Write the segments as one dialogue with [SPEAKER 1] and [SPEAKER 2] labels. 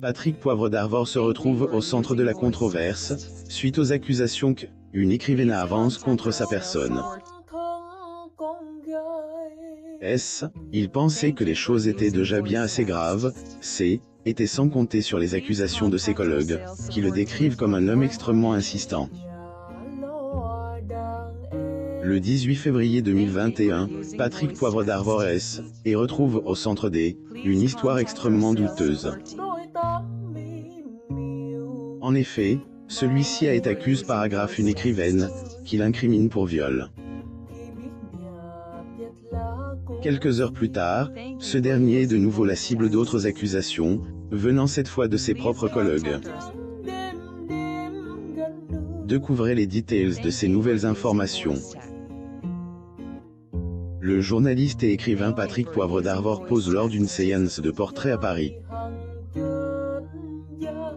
[SPEAKER 1] Patrick Poivre d'Arvor se retrouve au centre de la controverse, suite aux accusations qu'une écrivaine avance contre sa personne. Il pensait que les choses étaient déjà bien assez graves, était sans compter sur les accusations de ses collègues, qui le décrivent comme un homme extrêmement insistant. Le 18 février 2021, Patrick Poivre d'Arvor et retrouve au centre une histoire extrêmement douteuse. En effet, celui-ci a été accusé paragraphe une écrivaine, qui l'incrimine pour viol. Quelques heures plus tard, ce dernier est de nouveau la cible d'autres accusations, venant cette fois de ses propres collègues. Découvrez les details de ces nouvelles informations. Le journaliste et écrivain Patrick Poivre d'Arvor pose lors d'une séance de portrait à Paris.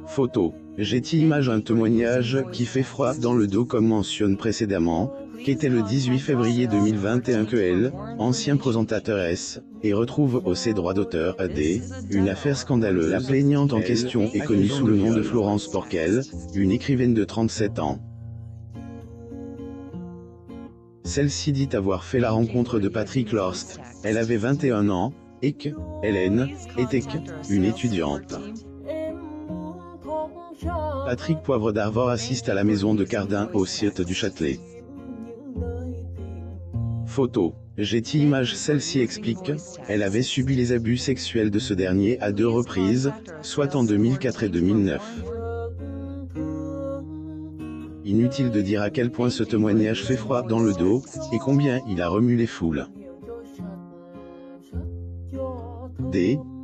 [SPEAKER 1] Photo. Getty Images. Un témoignage qui fait froid dans le dos comme mentionne précédemment, qu'était le 18 février 2021 que elle, ancien présentateur et retrouve au ses droits d'auteur une affaire scandaleuse. La plaignante en question est connue sous le nom de Florence Porquel, une écrivaine de 37 ans. Celle-ci dit avoir fait la rencontre de Patrick lorsqu'elle avait 21 ans, et que Hélène était une étudiante. Patrick Poivre d'Arvor assiste à la maison de Cardin au site du Châtelet. Photo. Getty Images. Celle-ci explique qu'elle avait subi les abus sexuels de ce dernier à 2 reprises, soit en 2004 et 2009. Inutile de dire à quel point ce témoignage fait froid dans le dos, et combien il a remué les foules.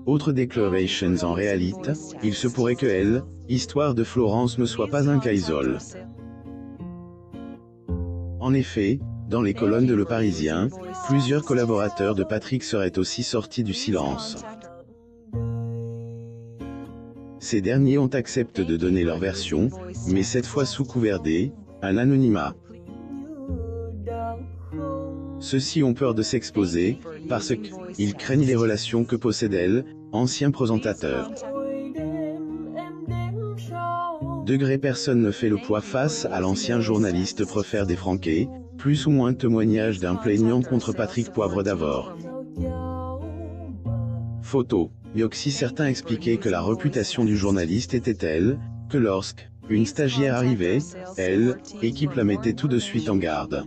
[SPEAKER 1] Autres declarations. En réalité, il se pourrait que histoire de Florence ne soit pas un cas isolé. En effet, dans les colonnes de Le Parisien, plusieurs collaborateurs de Patrick seraient aussi sortis du silence. Ces derniers ont accepté de donner leur version, mais cette fois sous couvert un anonymat. Ceux-ci ont peur de s'exposer, parce qu'ils craignent les relations que possède ancien présentateur. Personne ne fait le poids face à l'ancien journaliste préfère défranquer, plus ou moins témoignage d'un plaignant contre Patrick Poivre d'Arvor. Photo. Yoxi. Certains expliquaient que la réputation du journaliste était telle, que lorsqu'une stagiaire arrivait, l'équipe la mettait tout de suite en garde.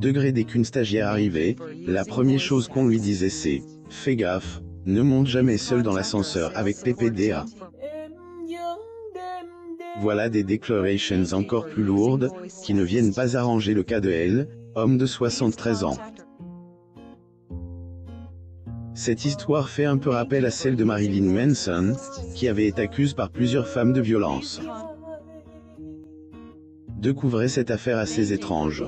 [SPEAKER 1] Dès qu'une stagiaire arrivait, la première chose qu'on lui disait c'est « Fais gaffe, ne monte jamais seul dans l'ascenseur avec PPDA ». Voilà des déclarations encore plus lourdes, qui ne viennent pas arranger le cas de homme de 73 ans. Cette histoire fait un peu rappel à celle de Marilyn Manson, qui avait été accusée par plusieurs femmes de violence. Découvrez cette affaire assez étrange.